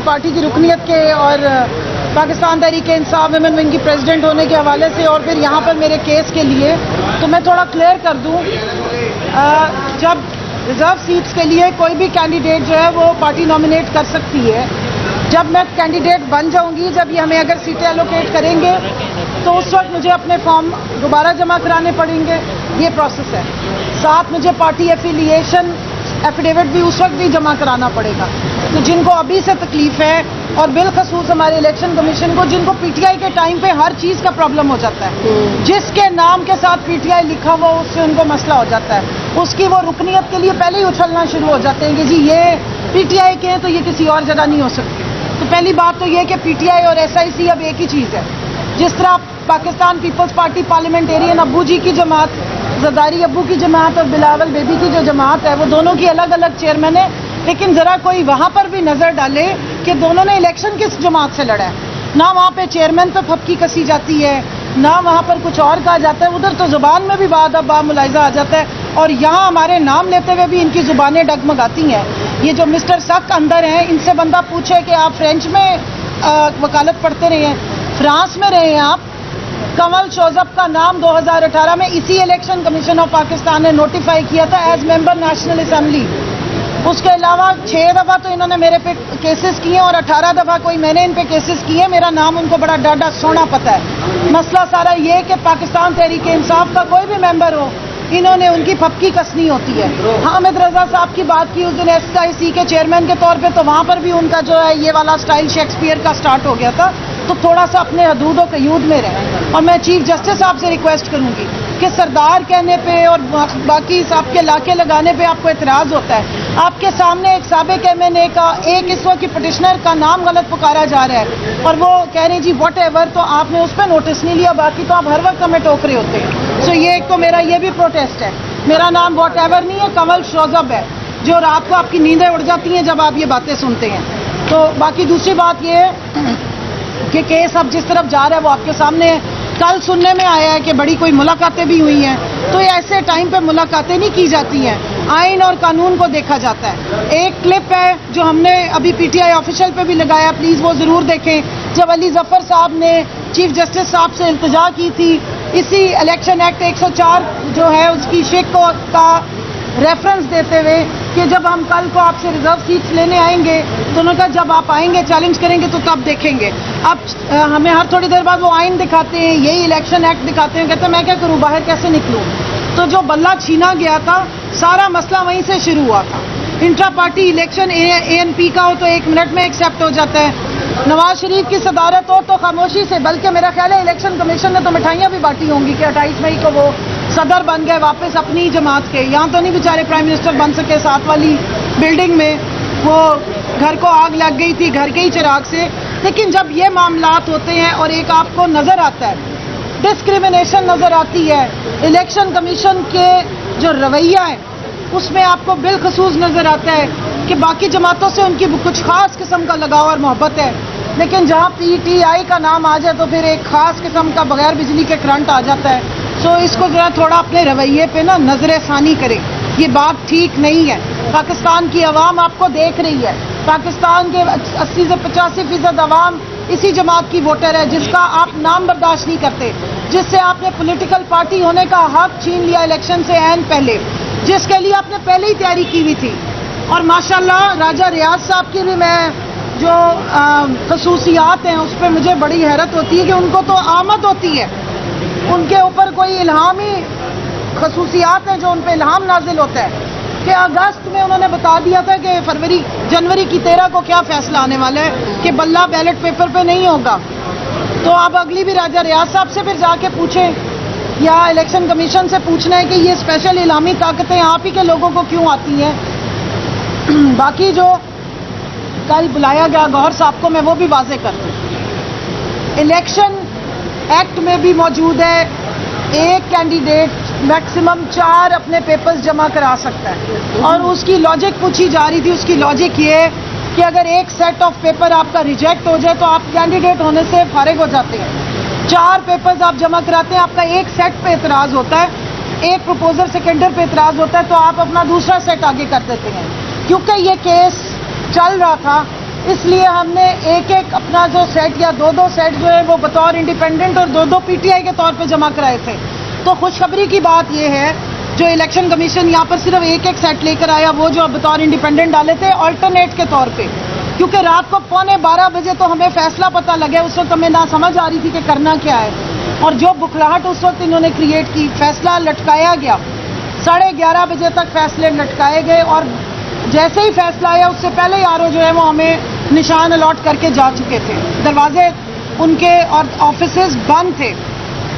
Party की रुकनियत के और पाकिस्तान तहरीक इंसाफ वुमेन विंग की प्रेसिडेंट होने के हवाले से और फिर यहाँ पर मेरे केस के लिए, तो मैं थोड़ा क्लियर कर दूँ, जब रिजर्व सीट्स के लिए कोई भी कैंडिडेट जो है वो पार्टी नॉमिनेट कर सकती है। जब मैं कैंडिडेट बन जाऊंगी, जब ये हमें अगर सीटें एलोकेट करेंगे तो उस वक्त मुझे अपने फॉर्म दोबारा जमा कराने पड़ेंगे, ये प्रोसेस है। साथ मुझे पार्टी एफिलिएशन एफिडेविट भी उस वक्त भी जमा कराना पड़ेगा। तो जिनको अभी से तकलीफ है और बिलखसूस हमारे इलेक्शन कमीशन को, जिनको पीटीआई के टाइम पे हर चीज़ का प्रॉब्लम हो जाता है, जिसके नाम के साथ पीटीआई लिखा हुआ उससे उनको मसला हो जाता है, उसकी वो रुकनियत के लिए पहले ही उछलना शुरू हो जाते हैं कि जी ये पीटीआई के हैं तो ये किसी और जगह नहीं हो सकती। तो पहली बात तो ये कि पीटीआई और एसआईसी अब एक ही चीज़ है। जिस तरह पाकिस्तान पीपल्स पार्टी पार्लियामेंटेरियन अब्बू जी की जमात, जरदारी अब्बू की जमात और बिलावल बेबी की जो जमात है, वो दोनों की अलग अलग चेयरमैन है, लेकिन ज़रा कोई वहाँ पर भी नज़र डाले कि दोनों ने इलेक्शन किस जमात से लड़ा है। ना वहाँ पे चेयरमैन पे फपकी कसी जाती है, ना वहाँ पर कुछ और कहा जाता है, उधर तो ज़ुबान में भी बामुलाइजा आ जाता है, और यहाँ हमारे नाम लेते हुए भी इनकी ज़ुबानें डगमगाती हैं। ये जो मिस्टर सक अंदर हैं, इनसे बंदा पूछे कि आप फ्रेंच में वकालत पढ़ते रहे हैं, फ्रांस में रहे हैं आप। कमल शोजब का नाम 2018 में इसी इलेक्शन कमीशन ऑफ पाकिस्तान ने नोटिफाई किया था एज मेंबर नेशनल असेंबली। उसके अलावा 6 दफ़ा तो इन्होंने मेरे पे केसेस किए और 18 दफ़ा कोई मैंने इन पे केसेस किए। मेरा नाम उनको बड़ा डाढ़ा सोना पता है। मसला सारा ये कि पाकिस्तान तहरीक इंसाफ का कोई भी मेंबर हो, इन्होंने उनकी फपकी कसनी होती है। हामिद रजा साहब की बात की उस दिन एसआईसी के चेयरमैन के तौर पे, तो वहाँ पर भी उनका जो है ये वाला स्टाइल शेक्सपियर का स्टार्ट हो गया था। तो थोड़ा सा अपने हदूद और कयूद में रहें। और मैं चीफ जस्टिस साहब से रिक्वेस्ट करूँगी कि सरदार कहने पे और बाकी साहब के लाके लगाने पे आपको एतराज़ होता है। आपके सामने एक साबिक एमएनए का एक इस वक्त की पटिशनर का नाम गलत पुकारा जा रहा है और वो कह रहे हैं जी वट एवर, तो आपने उस पर नोटिस नहीं लिया, बाकी तो आप हर वक्त हमें टोक रहे होते हैं। सो ये एक तो मेरा ये भी प्रोटेस्ट है। मेरा नाम वट एवर नहीं है, कमल शोजब है, जो रात को आपकी नींदें उड़ जाती हैं जब आप ये बातें सुनते हैं। तो बाकी दूसरी बात ये है कि केस अब जिस तरफ जा रहा है वो आपके सामने है। कल सुनने में आया है कि बड़ी कोई मुलाकातें भी हुई हैं, तो ऐसे टाइम पे मुलाकातें नहीं की जाती हैं, आइन और कानून को देखा जाता है। एक क्लिप है जो हमने अभी पीटीआई ऑफिशियल पे भी लगाया, प्लीज़ वो ज़रूर देखें। जब अली जफ़र साहब ने चीफ जस्टिस साहब से इल्तिजा की थी इसी इलेक्शन एक्ट 104 जो है उसकी शेख का रेफरेंस देते हुए कि जब हम कल को आपसे रिजर्व सीट्स लेने आएंगे, तो उन्होंने कहा जब आप आएंगे चैलेंज करेंगे तो तब देखेंगे। अब हमें हर थोड़ी देर बाद वो आइन दिखाते हैं, यही इलेक्शन एक्ट दिखाते हैं, कहते हैं मैं क्या करूं, बाहर कैसे निकलूं। तो जो बल्ला छीना गया था, सारा मसला वहीं से शुरू हुआ था। इंट्रा पार्टी इलेक्शन एएनपी का हो तो 1 मिनट में एक्सेप्ट हो जाता है। नवाज शरीफ की सदारत हो तो खामोशी से, बल्कि मेरा ख्याल है इलेक्शन कमीशन ने तो मिठाइयाँ भी बांटी होंगी कि 28 मई को वो सदर बन गए वापस अपनी जमात के। यहाँ तो नहीं बेचारे प्राइम मिनिस्टर बन सके, साथ वाली बिल्डिंग में वो घर को आग लग गई थी घर के ही चिराग से। लेकिन जब ये मामलात होते हैं और एक आपको नज़र आता है डिस्क्रिमिनेशन नज़र आती है, इलेक्शन कमीशन के जो रवैया है उसमें आपको बिलखसूस नज़र आता है कि बाकी जमातों से उनकी कुछ ख़ास किस्म का लगाव और मोहब्बत है, लेकिन जहाँ पीटीआई का नाम आ जाए तो फिर एक ख़ास किस्म का बगैर बिजली के करंट आ जाता है। सो इसको ज़रा थोड़ा अपने रवैये पे ना नज़र षानी करें, ये बात ठीक नहीं है। पाकिस्तान की आवाम आपको देख रही है, पाकिस्तान के 80 से 85% आवाम इसी जमात की वोटर है जिसका आप नाम बर्दाश्त नहीं करते, जिससे आपने पॉलिटिकल पार्टी होने का हक छीन लिया इलेक्शन से ऐन पहले, जिसके लिए आपने पहले ही तैयारी की हुई थी। और माशाल्लाह राजा रियाज साहब की भी मैं जो खसूसियात हैं उस पर मुझे बड़ी हैरत होती है कि उनको तो आमद होती है, उनके ऊपर कोई इल्हामी खसूसियात हैं जो उन पर इल्हाम नाजिल होता है कि अगस्त में उन्होंने बता दिया था कि जनवरी की 13 को क्या फैसला आने वाला है कि बल्ला बैलेट पेपर पे नहीं होगा। तो अब अगली भी राजा रियाज साहब से फिर जाके पूछें या इलेक्शन कमीशन से पूछना है कि ये स्पेशल इलामी ताकतें आप ही के लोगों को क्यों आती हैं। बाकी जो कल बुलाया गया गौहर साहब को, मैं वो भी वाजे कर दूँ, इलेक्शन एक्ट में भी मौजूद है एक कैंडिडेट मैक्सिमम 4 अपने पेपर्स जमा करा सकता है। और उसकी लॉजिक पूछी जा रही थी, उसकी लॉजिक ये है कि अगर एक सेट ऑफ पेपर आपका रिजेक्ट हो जाए तो आप कैंडिडेट होने से फारिग हो जाते हैं। 4 पेपर्स आप जमा कराते हैं, आपका एक सेट पे एतराज़ होता है, एक प्रपोजल सेकेंडर पे एतराज़ होता है, तो आप अपना दूसरा सेट आगे कर देते हैं। क्योंकि ये केस चल रहा था اس لیے ہم نے ایک ایک اپنا جو سیٹ یا دو سیٹ جو ہے وہ بطور انڈیپینڈنٹ اور دو پی ٹی آئی کے طور پہ جمع کرائے تھے. تو خوشخبری کی بات یہ ہے جو الیکشن کمیشن یہاں پر صرف ایک سیٹ لے کر آیا وہ جو بطور انڈیپینڈنٹ ڈالے تھے آلٹرنیٹ کے طور پہ, کیونکہ رات کو 11:15 بجے تو ہمیں فیصلہ پتہ لگا. اس وقت ہمیں نہ سمجھ آ رہی تھی کہ کرنا کیا ہے, اور جو بکھلاہٹ اس وقت انہوں نے کریٹ کی, فیصلہ لٹکایا گیا. 11:30 بجے تک فیصلے لٹکائے گئے, اور جیسے ہی فیصلہ آیا اس سے پہلے ہی جو ہے وہ ہمیں نشان الاٹ کر کے جا چکے تھے. دروازے ان کے اور آفیسز بند تھے.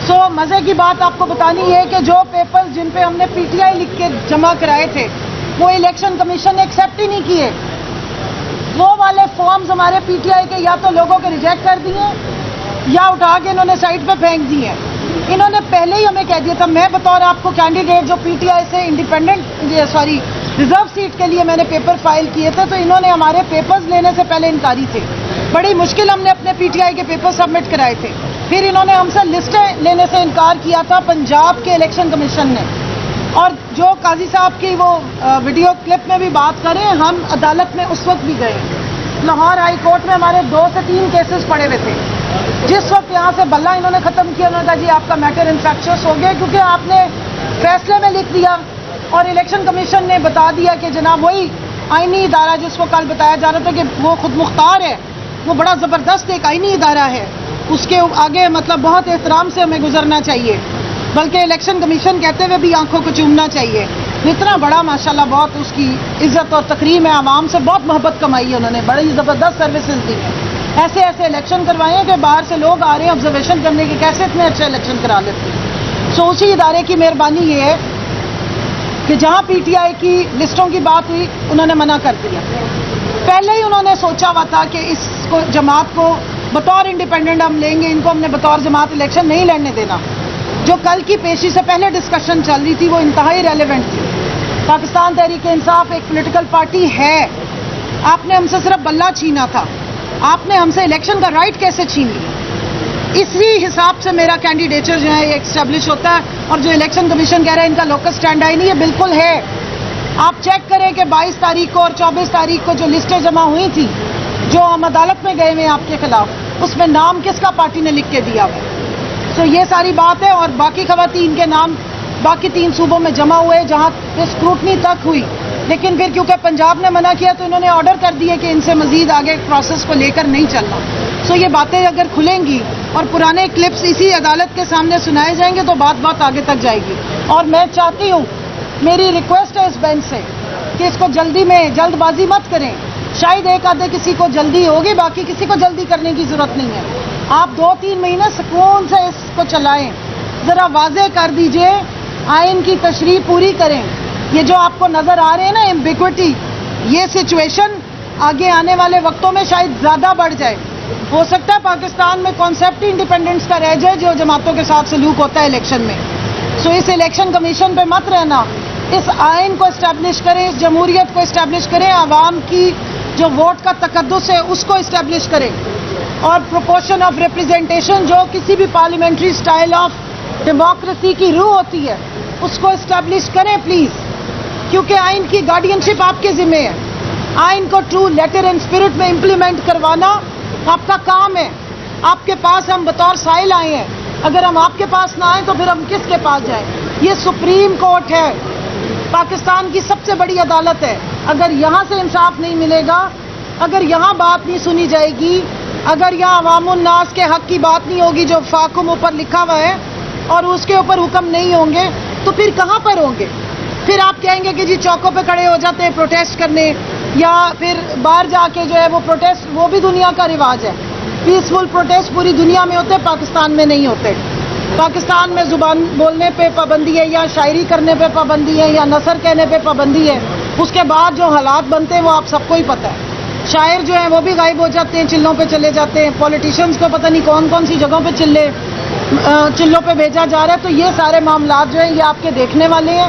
سو مزے کی بات آپ کو بتانی ہے کہ جو پیپرز جن پہ ہم نے پی ٹی آئی لکھ کے جمع کرائے تھے وہ الیکشن کمیشن نے ایکسیپٹ ہی نہیں کیے. وہ والے فارمز ہمارے پی ٹی آئی کے یا تو لوگوں کے ریجیکٹ کر دیے یا اٹھا کے انہوں نے سائٹ پہ پھینک دیے. انہوں نے پہلے ہی ہمیں کہہ دیا تھا, میں بطور آپ کو کینڈیڈیٹ جو پی ٹی آئی سے ریزرو سیٹ کے لیے میں نے پیپر فائل کیے تھے, تو انہوں نے ہمارے پیپرز لینے سے پہلے انکاری تھے. بڑی مشکل ہم نے اپنے پی ٹی آئی کے پیپر سبمٹ کرائے تھے. پھر انہوں نے ہم سے لسٹیں لینے سے انکار کیا تھا پنجاب کے الیکشن کمیشن نے. اور جو قاضی صاحب کی وہ ویڈیو کلپ میں بھی بات کریں, ہم عدالت میں اس وقت بھی گئے. لاہور ہائی کورٹ میں ہمارے 2 سے 3 کیسز پڑے ہوئے تھے. جس وقت یہاں سے بلہ انہوں نے ختم کیا, انہوں نے کہا جی آپ کا میٹر انفیکشس ہو گیا, کیونکہ آپ نے فیصلے میں لکھ دیا اور الیکشن کمیشن نے بتا دیا کہ جناب وہی آئینی ادارہ جس کو کل بتایا جا رہا تھا کہ وہ خود مختار ہے, وہ بڑا زبردست ایک آئینی ادارہ ہے, اس کے آگے مطلب بہت احترام سے ہمیں گزرنا چاہیے, بلکہ الیکشن کمیشن کہتے ہوئے بھی آنکھوں کو چومنا چاہیے. اتنا بڑا ماشاءاللہ بہت اس کی عزت اور تکریم ہے, عوام سے بہت محبت کمائی ہے انہوں نے, بڑی زبردست سروسز دی ہیں. ایسے الیکشن کروائے ہیں کہ باہر سے لوگ آ رہے ہیں آبزرویشن کرنے کے, کیسے اتنے اچھے الیکشن کرا لیتے ہیں. سو اسی ادارے کی مہربانی یہ ہے کہ جہاں پی ٹی آئی کی لسٹوں کی بات ہوئی انہوں نے منع کر دیا. پہلے ہی انہوں نے سوچا ہوا تھا کہ اس کو جماعت کو بطور انڈیپینڈنٹ ہم لیں گے, ان کو ہم نے بطور جماعت الیکشن نہیں لڑنے دینا. جو کل کی پیشی سے پہلے ڈسکشن چل رہی تھی وہ انتہائی ریلیونٹ تھی. پاکستان تحریک انصاف ایک پولیٹیکل پارٹی ہے, آپ نے ہم سے صرف بلہ چھینا تھا, آپ نے ہم سے الیکشن کا رائٹ کیسے چھین لی. اسی حساب سے میرا کینڈیڈیچر جو ہے یہ اسٹیبلش ہوتا ہے, اور جو الیکشن کمیشن کہہ رہا ہے ان کا لوکس اسٹینڈ آئی نہیں, یہ بالکل ہے. آپ چیک کریں کہ 22 تاریخ کو اور 24 تاریخ کو جو لسٹیں جمع ہوئی تھیں جو ہم عدالت میں گئے ہوئے ہیں آپ کے خلاف, اس میں نام کس کا پارٹی نے لکھ کے دیا ہوا. سو یہ ساری بات ہے, اور باقی خواتین کے نام باقی 3 صوبوں میں جمع ہوئے جہاں پہ اسکروٹنی تک ہوئی, لیکن پھر کیونکہ پنجاب نے منع کیا تو انہوں نے آرڈر کر دیے کہ ان سے مزید آگے پروسیس کو لے کر نہیں چلنا. سو یہ باتیں اگر کھلیں گی اور پرانے کلپس اسی عدالت کے سامنے سنائے جائیں گے تو بات آگے تک جائے گی. اور میں چاہتی ہوں, میری ریکویسٹ ہے اس بینچ سے کہ اس کو جلدی میں جلد بازی مت کریں. شاید ایک آدھے کسی کو جلدی ہوگی, باقی کسی کو جلدی کرنے کی ضرورت نہیں ہے. آپ 2-3 مہینے سکون سے اس کو چلائیں, ذرا واضح کر دیجئے, آئین کی تشریح پوری کریں. یہ جو آپ کو نظر آ رہے ہیں نا ایمبیگوٹی, یہ سچویشن آگے آنے والے وقتوں میں شاید زیادہ بڑھ جائے. ہو سکتا ہے پاکستان میں کانسیپٹ انڈیپینڈنس کا رہ جائے جو جماعتوں کے ساتھ سلوک ہوتا ہے الیکشن میں. سو اس الیکشن کمیشن پہ مت رہنا, اس آئین کو اسٹیبلش کریں, اس جمہوریت کو اسٹیبلش کریں, عوام کی جو ووٹ کا تقدس ہے اس کو اسٹیبلش کریں, اور پروپورشن آف ریپرزنٹیشن جو کسی بھی پارلیمنٹری سٹائل آف ڈیموکریسی کی روح ہوتی ہے اس کو اسٹیبلش کریں پلیز, کیونکہ آئین کی گارڈینشپ آپ کے ذمہ ہے. آئین کو ٹرو لیٹر اینڈ اسپرٹ میں امپلیمنٹ کروانا آپ کا کام ہے. آپ کے پاس ہم بطور سائل آئے ہیں, اگر ہم آپ کے پاس نہ آئیں تو پھر ہم کس کے پاس جائیں. یہ سپریم کورٹ ہے, پاکستان کی سب سے بڑی عدالت ہے. اگر یہاں سے انصاف نہیں ملے گا, اگر یہاں بات نہیں سنی جائے گی, اگر یہاں عوام الناس کے حق کی بات نہیں ہوگی جو فاکم اوپر لکھا ہوا ہے اور اس کے اوپر حکم نہیں ہوں گے, تو پھر کہاں پر ہوں گے. پھر آپ کہیں گے کہ جی چوکوں پہ کھڑے ہو جاتے ہیں پروٹیسٹ کرنے, یا پھر باہر جا کے جو ہے وہ پروٹیسٹ, وہ بھی دنیا کا رواج ہے. پیسفل پروٹیسٹ پوری دنیا میں ہوتے, پاکستان میں نہیں ہوتے. پاکستان میں زبان بولنے پہ پابندی ہے, یا شاعری کرنے پہ پابندی ہے, یا نثر کہنے پہ پابندی ہے. اس کے بعد جو حالات بنتے ہیں وہ آپ سب کو ہی پتہ ہے. شاعر جو ہیں وہ بھی غائب ہو جاتے ہیں, چلوں پہ چلے جاتے ہیں. پولیٹیشنز کو پتہ نہیں کون سی جگہوں پہ چلوں پہ بھیجا جا رہا ہے. تو یہ سارے معاملات جو ہیں یہ آپ کے دیکھنے والے ہیں.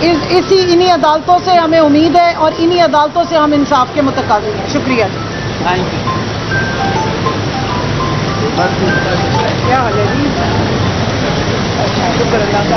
انہی عدالتوں سے ہمیں امید ہے, اور انہی عدالتوں سے ہم انصاف کے متقاضی ہیں. شکریہ جی. کیا حال ہے جی؟ شکر اللہ کا.